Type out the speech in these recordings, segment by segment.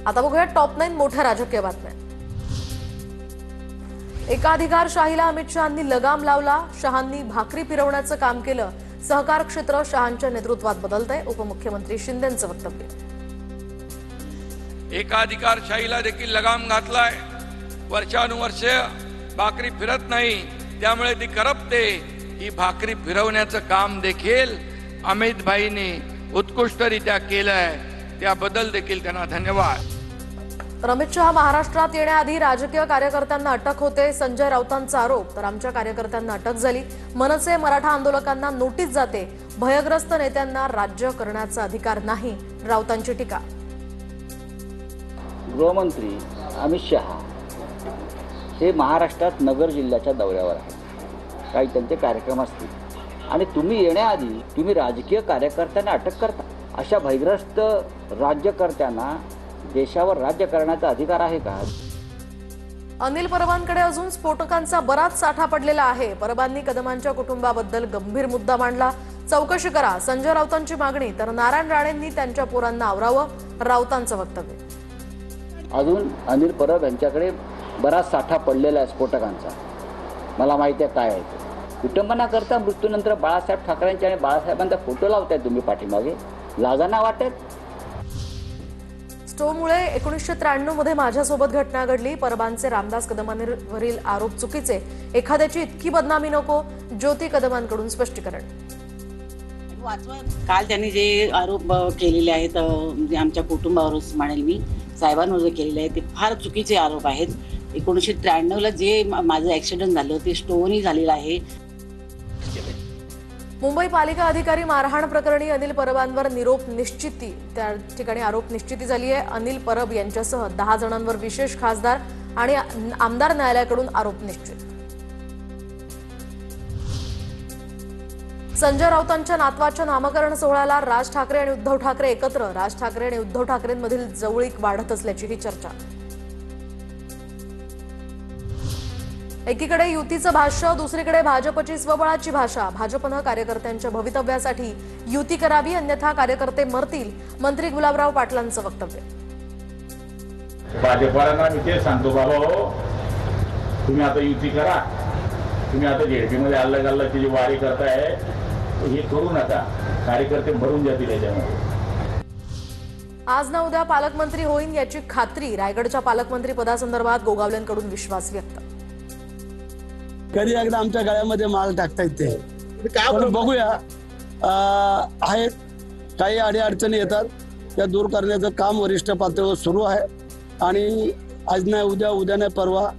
आता बघूया टॉप 9 मोठ्या राजकीय बातम्या। एकाधिकारशाहीला अमित शहांनी लगाम लावला। शहांनी भाकरी फिरवण्याचं काम केलं। सहकार क्षेत्र शहांच्या नेतृत्वात बदलतंय। उपमुख्यमंत्री शिंदेंचं वक्तव्य। एकाधिकारशाहीला देखील लगाम घातलाय। वर्षानुवर्ष भाकरी फिरत नाही, त्यामुळे ती करपते। ही भाकरी फिरवण्याचं काम देखील अमित भाईंनी उत्कृष्टरित्या केलंय, त्याबद्दल देखील त्यांना धन्यवाद। अमित शहा महाराष्ट्रात येण्याआधी राजकीय कार्यकर्त्यांना अटक होते। संजय राऊतांचा आरोप, तर आमच्या कार्यकर्त्यांना अटक झाली। मनसे मराठा आंदोलकांना नोटीस जाते। भयग्रस्त नेत्यांना राज्य करण्याचा अधिकार नाही, राऊतांची टीका। गृहमंत्री अमित शहा हे महाराष्ट्रात नगर जिल्ह्याच्या दौऱ्यावर आहेत। काही त्यांचे कार्यक्रम असतील आणि तुम्ही येण्याआधी तुम्ही राजकीय कार्यकर्त्यांना अटक करता। अशा भयग्रस्त राज्यकर्त्यांना देशावर राज्य करण्याचा अधिकार आहे का? अनिल परबांकडे अजून स्फोटकांचा बराच साठा पडलेला आहे। परबांनी कदमांच्या कुटुंबाबद्दल गंभीर मुद्दा मांडला। चौकशी करा, संजय राऊतांची मागणी। तर नारायण राणेंनी त्यांच्या पोरांना आवरावं, राऊतांचं वक्तव्य। अजून अनिल परब यांच्याकडे बराच साठा पडलेला आहे स्फोटकांचा। मला माहिती आहे काय आहे ते। कुटुंबांना करता मृत्यूनंतर बाळासाहेब ठाकरेंचे आणि बाळासाहेबांचा फोटो लावताय तुम्ही पाठीमागे, लाजाना वाटत? स्टोमुळे 1993 मध्ये माझ्यासोबत घटना घडली। परबांचे रामदास कदमांवरील आरोप चुकीचे। एखाद्याची इतकी बदनामी नको, ज्योती कदमांकडून स्पष्टीकरण। काल त्यांनी जे आरोप केलेले आहेत, म्हणजे आमच्या कुटुंबावरच म्हणेल मी, साहेबांवर जे केलेले आहे ते फार चुकीचे आरोप आहेत। 1993ला जे माझं ऍक्सिडेंट झालं ते स्टोनी झालेलं आहे। मुंबई पालिका अधिकारी मारहाण प्रकरणी अनिल परबांवर निरोप निश्चिती, त्या ठिकाणी आरोप निश्चिती झाली आहे। अनिल परब यांच्यासह 10 जणांवर विशेष खासदार आणि आमदार न्यायालयाकडून आरोप निश्चित। संजय राऊतांच्या नातवाच्या नामकरण सोहळ्याला राज ठाकरे आणि उद्धव ठाकरे एकत्र। राज ठाकरे आणि उद्धव ठाकरेंमधील जवळीक वाढत असल्याची ही चर्चा। एकीकडे युतीचं भाष्य, दुसरीकडे भाजपची स्वबळाची भाषा। भाजपनं कार्यकर्त्यांच्या भवितव्यासाठी युती करावी, अन्यथा कार्यकर्ते मरतील, मंत्री गुलाबराव पाटलांचं वक्तव्य। भाजपवाल्यांना मी ते सांगतो, बाबा हो, तुम्ही आता युती करा। तुम्ही आता जेडपीमध्ये अल्लगल्लाची जी वारी करताय हे करू नका, कार्यकर्ते भरून जातील याच्यामध्ये। आज ना उद्या पालकमंत्री होईन याची खात्री। रायगडच्या पालकमंत्री पदासंदर्भात गोगावलेंकडून विश्वास व्यक्त। कधी एकदा आमच्या गळ्यामध्ये माल टाकता येते, पण बघूया। आहेत काही अडीअडचणी येतात, त्या दूर करण्याचं काम वरिष्ठ पातळीवर सुरू आहे आणि आज नाही उद्या, उद्या नाही परवा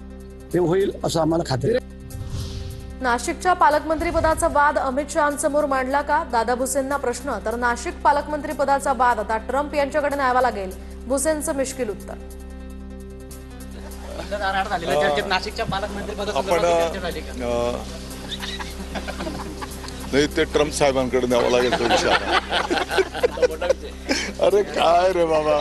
ते होईल असं आम्हाला खात्री आहे। नाशिकच्या पालकमंत्री पदाचा वाद अमित शहांसमोर मांडला का? दादा भुसेंना प्रश्न, तर नाशिक पालकमंत्री पदाचा वाद आता ट्रम्प यांच्याकडे न्यावा लागेल, भुसेंचं मिश्किल उत्तर। नाही, ते ट्रम्प साहेबांकडे न्यावं लागेल तो विषय। अरे काय रे बाबा।